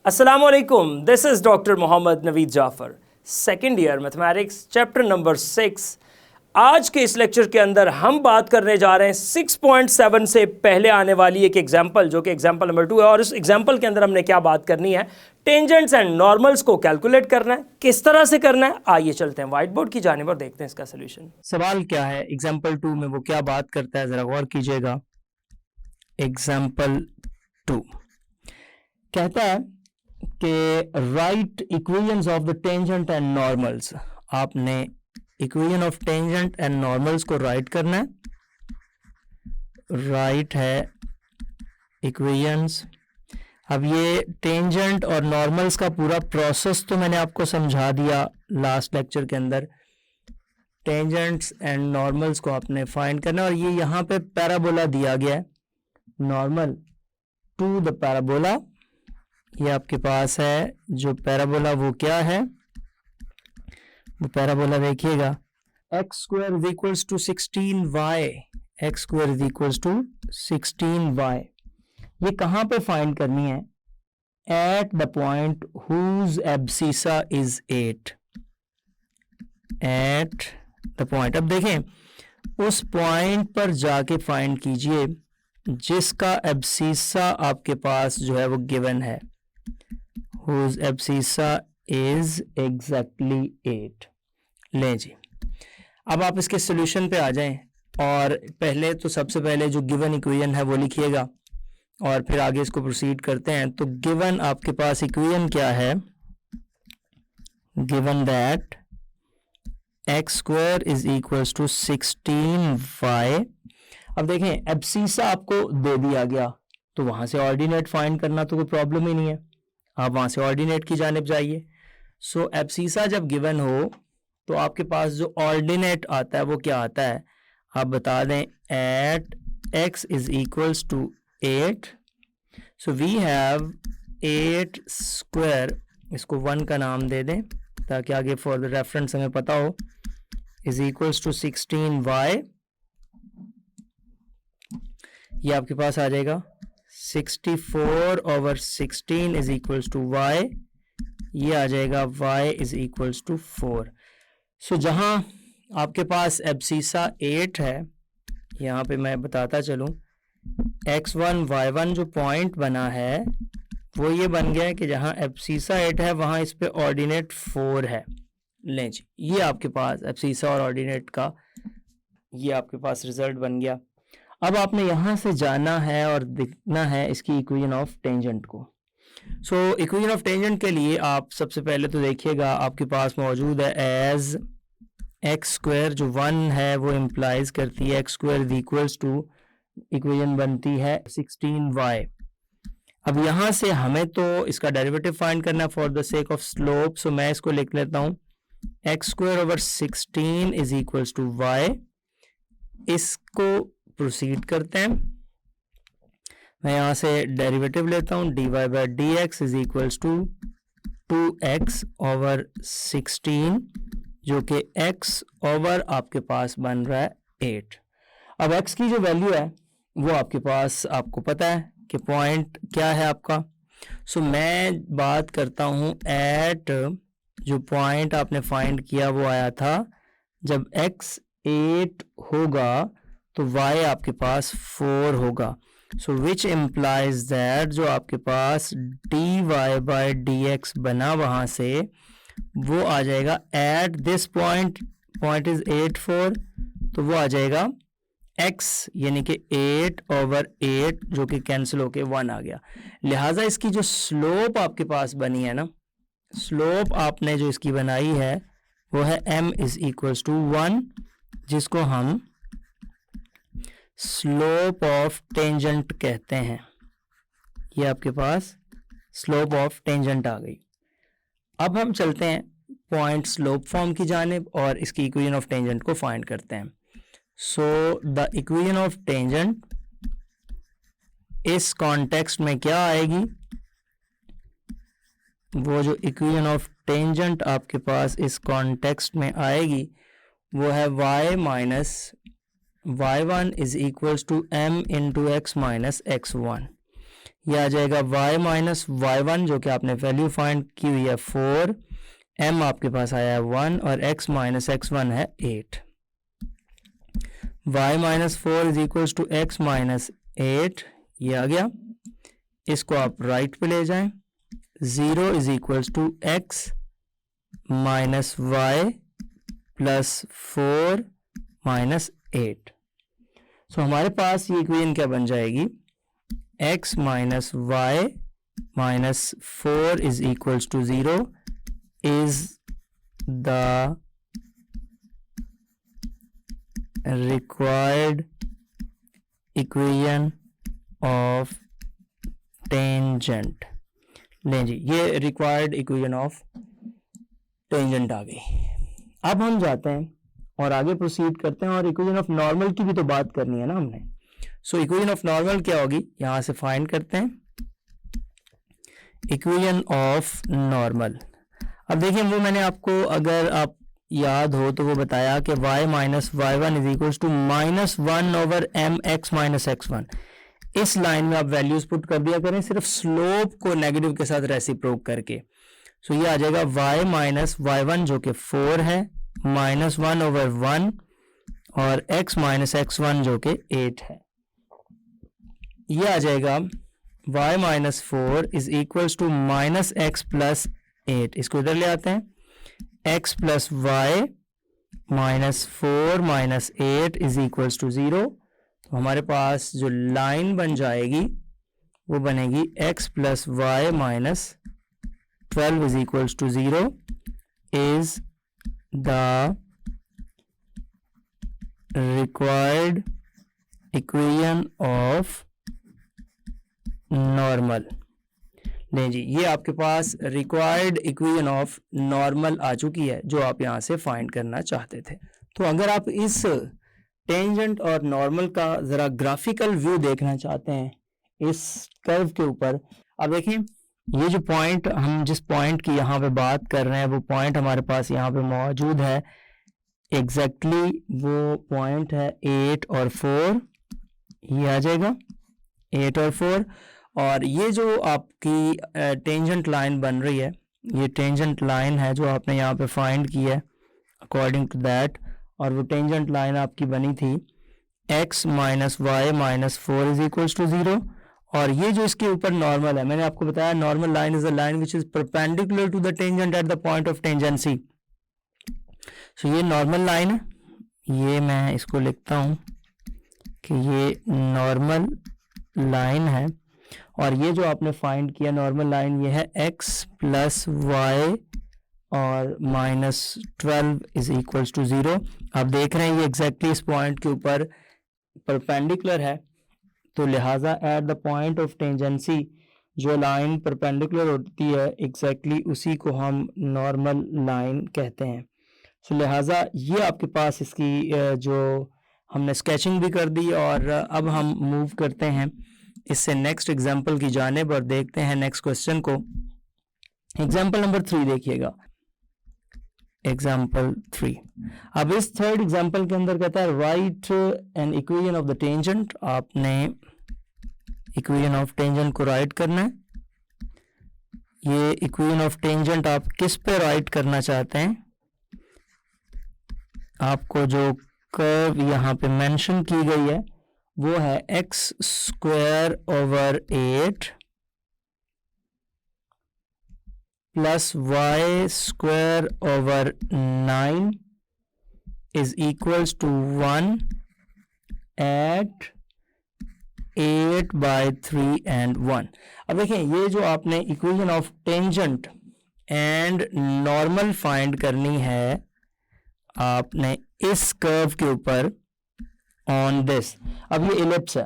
Assalamualaikum. This is Dr. Mohammad Naveed Jafar, second year mathematics chapter number 6। आज के इस lecture के अंदर हम बात करने जा रहे हैं 6.7 से पहले आने वाली एक एग्जाम्पल जो कि एग्जाम्पल नंबर 2 है। और इस एग्जाम्पल के अंदर हमने क्या बात करनी है, टेंजेंट्स एंड नॉर्मल्स को कैलकुलेट करना है। किस तरह से करना है, आइए चलते हैं व्हाइट बोर्ड की जानिब और देखते हैं इसका सोल्यूशन। सवाल क्या है एग्जाम्पल 2 में, वो क्या बात करता है जरा गौर कीजिएगा। एग्जाम्पल 2 कहता है कि write equations of the tangent and normals. आपने equation of tangent and normals को राइट करना है। राइट है इक्वेशंस। अब ये टेंजेंट और नॉर्मल्स का पूरा प्रोसेस तो मैंने आपको समझा दिया लास्ट लेक्चर के अंदर। टेंजेंट्स एंड नॉर्मल्स को आपने फाइंड करना है और ये यहाँ पे पैराबोला दिया गया है, नॉर्मल टू द पैराबोला। ये आपके पास है जो पैराबोला, वो क्या है, वो पैराबोला देखिएगा x square is equals to 16y। X square is equals to 16y। ये कहाँ पे फाइंड करनी है? At the point whose abscissa is 8। At the point, अब देखें उस पॉइंट पर जाके फाइंड कीजिए जिसका एब्सिसा आपके पास जो है वो गिवन है, whose abscissa is exactly 8। लें जी, अब आप इसके सॉल्यूशन पे आ जाएं और पहले तो सबसे पहले जो गिवन इक्वेशन है वो लिखिएगा और फिर आगे इसको प्रोसीड करते हैं। तो गिवन आपके पास इक्वेशन क्या है? Given that x square is equals to 16y। अब देखें एब्सिसा आपको दे दिया गया तो वहां से ऑर्डिनेट फाइंड करना तो कोई प्रॉब्लम ही नहीं है, आप वहां से ऑर्डिनेट की जानिब जाइए। सो एब्सिसा जब गिवन हो तो आपके पास जो ऑर्डिनेट आता है वो क्या आता है, आप बता दें at x is equals to 8। So we have 8 square, इसको 1 का नाम दे दें ताकि आगे फॉर द रेफरेंस हमें पता हो, इज इक्वल्स टू 16y। ये आपके पास आ जाएगा 64/16 इज इक्वल्स टू y। ये आ जाएगा y इज इक्वल्स टू 4। सो जहां आपके पास एब्सिसा 8 है, यहाँ पे मैं बताता चलूं x1 y1 जो पॉइंट बना है वो ये बन गया है कि जहां एब्सिसा 8 है वहां इस पे ऑर्डिनेट 4 है। लें जी, ये आपके पास एब्सिसा और ऑर्डिनेट का ये आपके पास रिजल्ट बन गया। अब आपने यहाँ से जाना है और देखना है इसकी इक्वेशन ऑफ टेंजेंट को। सो इक्वेशन ऑफ टेंजेंट के लिए आप सबसे पहले तो देखिएगा आपके पास मौजूद है एज एक्स स्क्वायर जो 1 है वो इम्प्लाइज करती है x square is equals to, equation बनती है 16y। अब यहाँ से हमें तो इसका डेरिवेटिव फाइंड करना for the sake of slope. So मैं इसको लिख लेता हूँ x square over 16 is equals to y। इसको प्रोसीड करते हैं, मैं यहाँ से डेरिवेटिव लेता हूँ dy by d x is equals to 2x over 16 जो कि x ओवर आपके पास बन रहा है 8। अब x की जो वैल्यू है वो आपके पास आपको पता है कि पॉइंट क्या है आपका। सो मैं बात करता हूँ एट जो पॉइंट आपने फाइंड किया वो आया था जब x 8 होगा तो y आपके पास 4 होगा। सो विच इम्प्लाइज दैट जो आपके पास dy बाई डी एक्स बना वहाँ से वो आ जाएगा at this point, point is 8 4, तो वो आ जाएगा x यानी कि 8 ओवर 8 जो कि कैंसिल होके 1 आ गया। लिहाजा इसकी जो स्लोप आपके पास बनी है ना, स्लोप आपने जो इसकी बनाई है वो है m इज इक्वल्स टू 1 जिसको हम स्लोप ऑफ टेंजेंट कहते हैं। ये आपके पास स्लोप ऑफ टेंजेंट आ गई। अब हम चलते हैं पॉइंट स्लोप फॉर्म की जानिब और इसकी इक्वेशन ऑफ टेंजेंट को फाइंड करते हैं। So the equation of tangent इस कॉन्टेक्स्ट में क्या आएगी, वो जो इक्वेशन ऑफ टेंजेंट आपके पास इस कॉन्टेक्स्ट में आएगी वो है y minus y1 is equals to m into x minus x1। ये आ जाएगा y माइनस y1 जो कि आपने वैल्यू फाइंड की हुई है 4, m आपके पास आया है 1 और x माइनस x1 है 8। y minus 4 is equals to x minus 8, ये आ गया। इसको आप राइट पे ले जाएं। 0 is equals to x minus y plus 4 minus 8। So हमारे पास ये इक्वेशन क्या बन जाएगी, x minus y minus 4 is equals to 0 is the required equation of tangent। लें जी, ये required equation of tangent आ गई। अब हम जाते हैं और आगे प्रोसीड करते हैं और इक्वेशन ऑफ नॉर्मल की भी तो बात करनी है ना हमने। सो इक्वेशन ऑफ नॉर्मल क्या होगी, यहां से फाइंड करते हैं इक्वेशन ऑफ नॉर्मल। अब देखिए वो मैंने आपको, अगर आप याद हो तो वो बताया कि y minus y1 is equals to minus 1 over m x minus x1। इस लाइन में आप वैल्यूज पुट कर दिया करें सिर्फ स्लोप को नेगेटिव के साथ रेसिप्रोक करके। सो ये आ जाएगा y माइनस y1 जो कि 4 है, माइनस 1 ओवर 1 और x माइनस x1 जो कि 8 है। ये आ जाएगा y minus 4 is equals to minus x plus 8। इसको इधर ले आते हैं, x plus y minus 4 minus 8 is equals to 0। तो हमारे पास जो लाइन बन जाएगी वो बनेगी x plus y minus 12 is equals to 0 is the required equation of normal. नहीं जी, ये आपके पास रिक्वायर्ड इक्वेशन ऑफ नॉर्मल आ चुकी है जो आप यहाँ से फाइंड करना चाहते थे। तो अगर आप इस टेंजेंट और नॉर्मल का ज़रा ग्राफिकल व्यू देखना चाहते हैं इस कर्व के ऊपर, अब देखें ये जो पॉइंट, हम जिस पॉइंट की यहाँ पे बात कर रहे हैं वो पॉइंट हमारे पास यहाँ पे मौजूद है। एग्जैक्टली वो पॉइंट है 8 और 4, ये आ जाएगा 8 और 4। और ये जो आपकी टेंजेंट लाइन बन रही है, ये टेंजेंट लाइन है जो आपने यहाँ पे फाइंड की है अकॉर्डिंग टू दैट। और वो टेंजेंट लाइन आपकी बनी थी x minus y minus 4 is equals to 0। और ये जो इसके ऊपर नॉर्मल है, मैंने आपको बताया normal line is a line which is perpendicular to the tangent at the point of tangency. So ये नॉर्मल लाइन है, ये मैं इसको लिखता हूँ कि ये नॉर्मल लाइन है। और ये जो आपने फाइंड किया नॉर्मल लाइन, ये है x प्लस वाई और माइनस 12 इज इक्वल्स टू 0। आप देख रहे हैं ये एग्जैक्टली इस पॉइंट के ऊपर परपेंडिकुलर है, तो लिहाजा eight the point of tangency जो लाइन परपेंडिकुलर होती है एग्जैक्टली उसी को हम नॉर्मल लाइन कहते हैं। सो लिहाजा ये आपके पास इसकी जो हमने स्केचिंग भी कर दी। और अब हम मूव करते हैं इससे नेक्स्ट एग्जाम्पल की जानिब और देखते हैं नेक्स्ट क्वेश्चन को। एग्जाम्पल नंबर 3 देखिएगा, एग्जाम्पल 3। अब इस थर्ड एग्जाम्पल के अंदर कहता है right an equation of the tangent. आपने इक्वेशन ऑफ टेंजेंट को राइट करना है। ये इक्वेशन ऑफ टेंजेंट आप किस पे राइट करना चाहते हैं, आपको जो कर्व यहाँ पे मेंशन की गई है वो है x square over 8 plus y square over 9 is equals to 1 at 8/3 and 1। अब देखें ये जो आपने equation of tangent and normal find करनी है आपने इस कर्व के ऊपर ऑन दिस। अब ये इलिप्स है।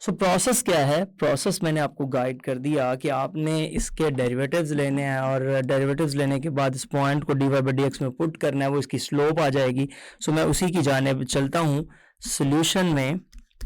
सो प्रोसेस क्या है, प्रोसेस मैंने आपको गाइड कर दिया कि आपने इसके डेरिवेटिव्स लेने हैं और डेरिवेटिव्स लेने के बाद इस पॉइंट को dy/dx में पुट करना है, वो इसकी स्लोप आ जाएगी। सो मैं उसी की जानिब चलता हूँ। सॉल्यूशन में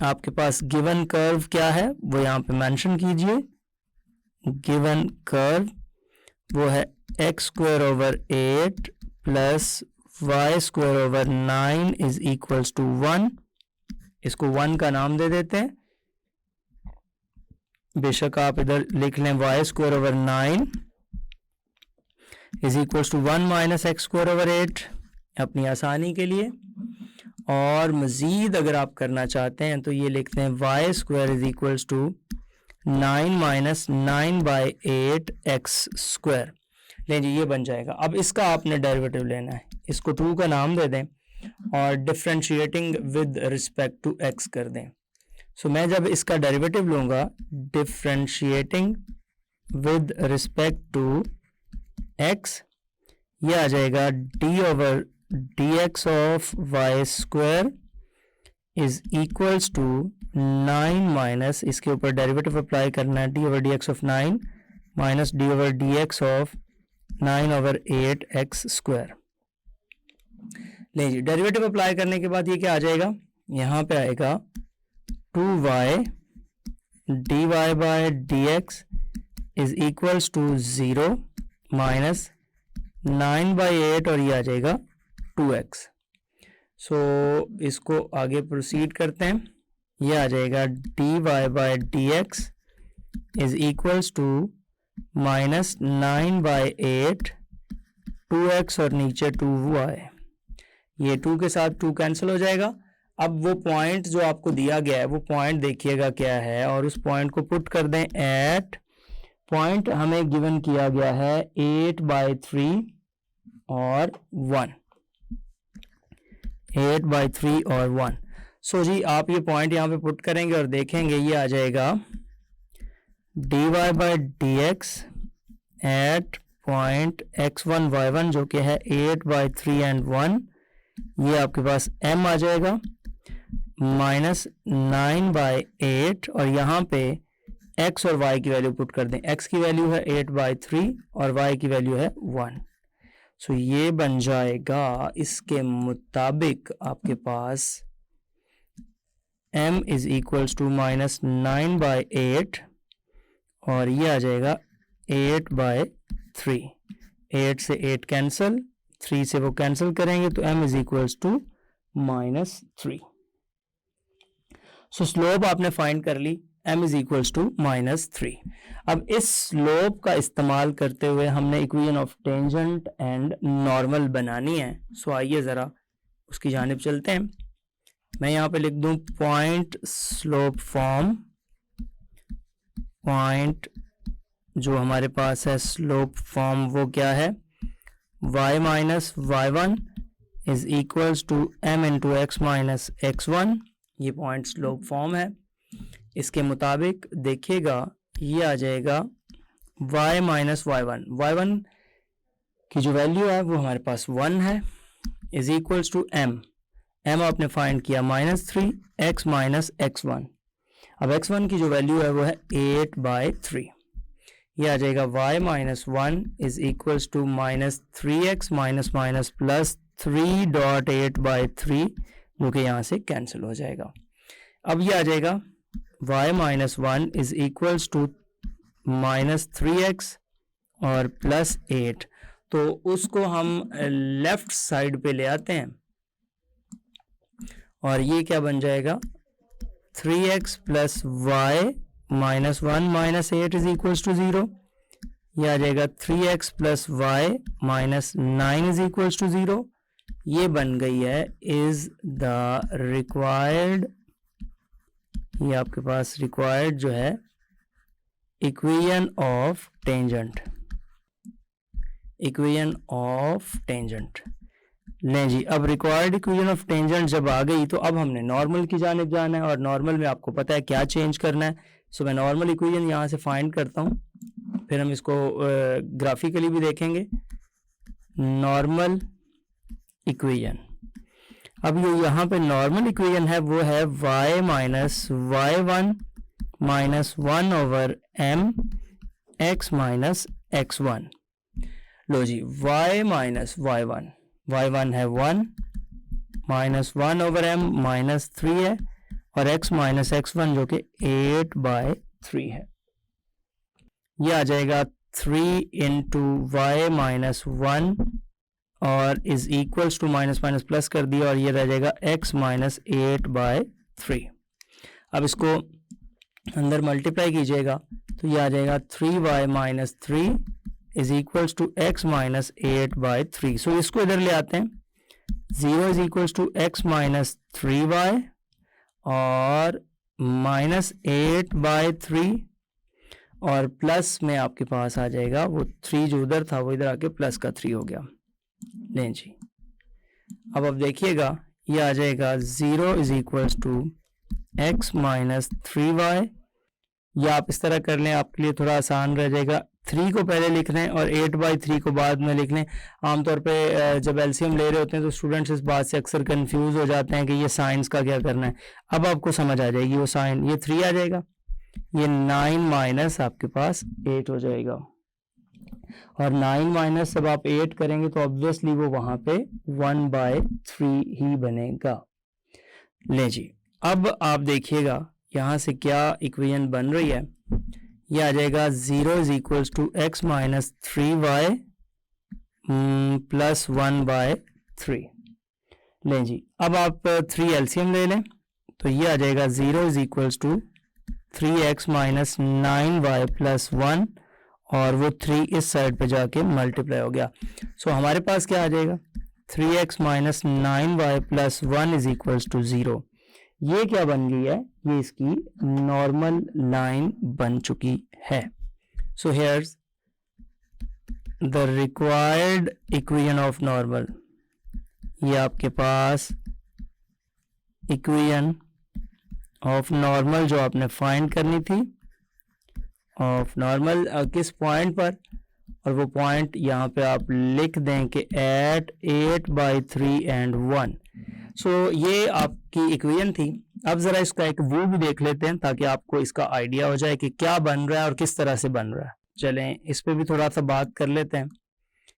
आपके पास गिवन कर्व क्या है वो यहाँ पे मेंशन कीजिए। गिवन कर्व वो है x square over 8 plus y square over 9 is equals to 1। इसको 1 का नाम दे देते हैं। बेशक आप इधर लिख लें y square over 9 is equals to 1 minus x square over 8 अपनी आसानी के लिए। और मज़ीद अगर आप करना चाहते हैं तो ये लिखते हैं y square is equals to 9 minus 9 by 8 x square. लें जी, ये बन जाएगा। अब इसका आपने डेरिवेटिव लेना है, इसको 2 का नाम दे दें और differentiating with respect to x कर दें। सो मैं जब इसका डेरिवेटिव लूँगा, differentiating with respect to x, ये आ जाएगा d over d x of y square is equals to 9 minus, इसके ऊपर डेरिवेटिव अप्लाई करना है, d over d x of 9 minus d over d x of 9 over 8 x square. लीजिए, derivative apply करने के बाद ये क्या आ जाएगा, यहाँ पे आएगा 2y dy by d x is equals to 0 minus 9 by 8 और ये आ जाएगा 2x। सो इसको आगे प्रोसीड करते हैं। ये आ जाएगा dy by d x is equals to minus 9 by 8 2x और नीचे 2y। ये 2 के साथ 2 कैंसिल हो जाएगा। अब वो पॉइंट जो आपको दिया गया है वो पॉइंट देखिएगा क्या है और उस पॉइंट को पुट कर दें एट, पॉइंट हमें गिवन किया गया है 8/3 और 1, 8/3 और 1। सो जी आप ये पॉइंट यहाँ पे पुट करेंगे और देखेंगे ये आ जाएगा dy by d x at point x1 y1 जो कि है 8/3 एंड 1, ये आपके पास m आ जाएगा माइनस 9/8 और यहाँ पे x और y की वैल्यू पुट कर दें। x की वैल्यू है 8/3 और y की वैल्यू है 1। सो ये बन जाएगा, इसके मुताबिक आपके पास m is equals to minus 9/8 और ये आ जाएगा 8/3। 8 से 8 कैंसिल, 3 से वो कैंसिल करेंगे तो m is equals to -3। So slope आपने फाइंड कर ली, m इज इक्वल्स टू -3। अब इस स्लोप का इस्तेमाल करते हुए हमने equation of tangent and normal बनानी है। सो आइए ज़रा उसकी जानिब चलते हैं। मैं यहाँ पे लिख दूँ पॉइंट स्लोप फॉर्म। पॉइंट जो हमारे पास है स्लोप फॉर्म वो क्या है, y minus y1 is equals to m into x minus x1। ये पॉइंट स्लोप फॉर्म है। इसके मुताबिक देखिएगा ये आ जाएगा y माइनस y1 की जो वैल्यू है वो हमारे पास 1 है, इज इक्वल्स टू m आपने फाइंड किया -3 x माइनस x1। अब x1 की जो वैल्यू है वो है 8/3। ये आ जाएगा y minus 1 is equals to -3x minus minus plus 3.8/3 जो कि यहाँ से कैंसिल हो जाएगा। अब ये आ जाएगा y minus 1 is equals to -3x और प्लस 8, तो उसको हम लेफ्ट साइड पे ले आते हैं और ये क्या बन जाएगा 3x plus y minus 1 minus 8 is equals to 0। ये आ जाएगा 3x plus y minus 9 is equals to 0। ये बन गई है इज द रिक्वायर्ड, ये आपके पास रिक्वायर्ड जो है equation of tangent. Equation of tangent लें जी। अब रिक्वायर्ड इक्वेशन ऑफ टेंजेंट जब आ गई तो अब हमने नॉर्मल की जानिब जाना है और नॉर्मल में आपको पता है क्या चेंज करना है। सो मैं नॉर्मल इक्वेशन यहाँ से फाइंड करता हूँ, फिर हम इसको ग्राफिकली भी देखेंगे। नॉर्मल इक्वेशन, अब ये यहाँ पे नॉर्मल इक्वेशन है वो है y minus y1 minus 1 over m x minus x1। लो जी, y माइनस y1 है 1 माइनस 1 ओवर m माइनस 3 है और x माइनस x1 जो कि 8/3 है। ये आ जाएगा 3 इंटू y माइनस 1 और is equals to minus minus plus कर दिया और ये रह जाएगा x माइनस 8/3। अब इसको अंदर मल्टीप्लाई कीजिएगा तो ये आ जाएगा 3y minus 3 is equals to x minus 8/3। So इसको इधर ले आते हैं, 0 is equals to x minus 3y और माइनस 8/3 और प्लस में आपके पास आ जाएगा वो 3 जो उधर था वो इधर आके प्लस का 3 हो गया। नहीं जी, अब आप देखिएगा ये आ जाएगा 0 is equals to x minus 3y। या आप इस तरह कर लें, आपके लिए थोड़ा आसान रह जाएगा। 3 को पहले लिख लें और 8/3 को बाद में लिख लें। आमतौर पे जब एलसीएम ले रहे होते हैं तो स्टूडेंट्स इस बात से अक्सर कंफ्यूज हो जाते हैं कि ये साइंस का क्या करना है। अब आपको समझ आ जाएगी वो साइन, ये 3 आ जाएगा, ये 9 माइनस आपके पास 8 हो जाएगा और 9 माइनस जब आप 8 करेंगे तो ऑब्वियसली वो वहाँ पे 1/3 ही बनेगा। ले जी, अब आप देखिएगा यहाँ से क्या इक्वेशन बन रही है। ये आ जाएगा 0 is equals to x minus 3y plus 1/3। लें जी, अब आप 3 एलसीएम ले लें तो ये आ जाएगा 0 is equals to 3x minus 9y plus 1 और वो 3 इस साइड पे जाके मल्टीप्लाई हो गया। सो हमारे पास क्या आ जाएगा 3x minus 9y plus 1 is equals to 0। ये क्या बन गई है, ये इसकी नॉर्मल लाइन बन चुकी है। So here's the required equation of normal. ये आपके पास इक्वेशन ऑफ नॉर्मल जो आपने फाइंड करनी थी, ऑफ नॉर्मल किस पॉइंट पर, और वो पॉइंट यहाँ पे आप लिख दें कि एट 8/3 एंड 1। सो ये आपकी इक्वेशन थी। अब ज़रा इसका एक व्यू भी देख लेते हैं ताकि आपको इसका आइडिया हो जाए कि क्या बन रहा है और किस तरह से बन रहा है। चलें इस पे भी थोड़ा सा बात कर लेते हैं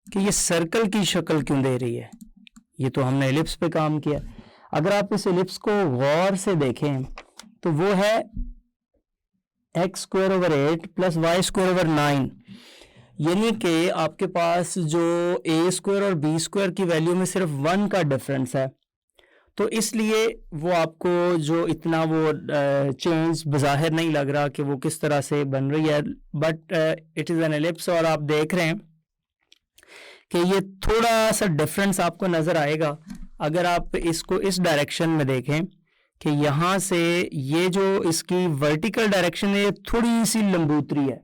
कि ये सर्कल की शक्ल क्यों दे रही है। ये तो हमने एलिप्स पे काम किया। अगर आप इस एलिप्स को गौर से देखें तो वो है x square over 8 plus y square over 9, यानी कि आपके पास जो a स्क्वायर और b स्क्वायर की वैल्यू में सिर्फ 1 का डिफरेंस है। तो इसलिए वो आपको जो इतना वो चेंज बज़ाहिर नहीं लग रहा कि वो किस तरह से बन रही है, but it is an ellipse. और आप देख रहे हैं कि ये थोड़ा सा डिफरेंस आपको नज़र आएगा अगर आप इसको इस डायरेक्शन में देखें कि यहाँ से ये जो इसकी वर्टिकल डायरेक्शन है ये थोड़ी सी लंबूतरी है,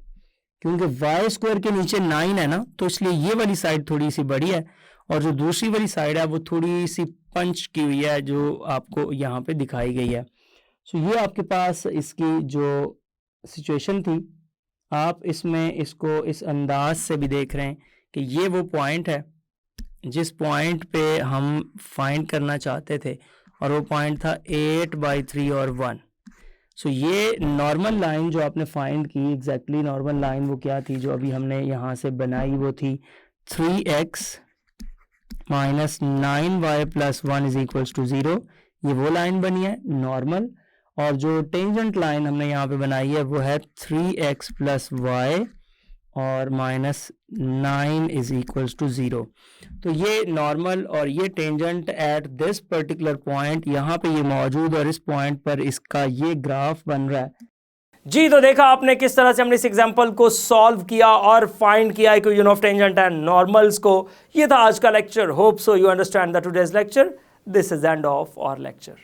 क्योंकि वाई स्क्वायर के नीचे 9 है ना, तो इसलिए ये वाली साइड थोड़ी सी बड़ी है और जो दूसरी वाली साइड है वो थोड़ी सी पंच की हुई है जो आपको यहाँ पे दिखाई गई है। सो ये आपके पास इसकी जो सिचुएशन थी, आप इसमें इसको इस अंदाज से भी देख रहे हैं कि ये वो पॉइंट है जिस पॉइंट पे हम फाइंड करना चाहते थे और वो पॉइंट था 8/3 और 1। सो ये नॉर्मल लाइन जो आपने फाइंड की, एग्जैक्टली नॉर्मल लाइन वो क्या थी जो अभी हमने यहाँ से बनाई, वो थी 3x minus 9y plus 1 is equals to 0। ये वो लाइन बनी है नॉर्मल, और जो टेंजेंट लाइन हमने यहाँ पे बनाई है वो है 3x प्लस y और माइनस 9 इज इक्वल्स टू 0। तो ये नॉर्मल और ये tangent at this particular point यहाँ पे ये मौजूद, और इस पॉइंट पर इसका ये ग्राफ बन रहा है। जी, तो देखा आपने किस तरह से हमने इस एग्जांपल को सॉल्व किया और फाइंड किया equation of tangent and normals को। ये था आज का lecture. Hope so you understand the today's lecture. This is end of our lecture.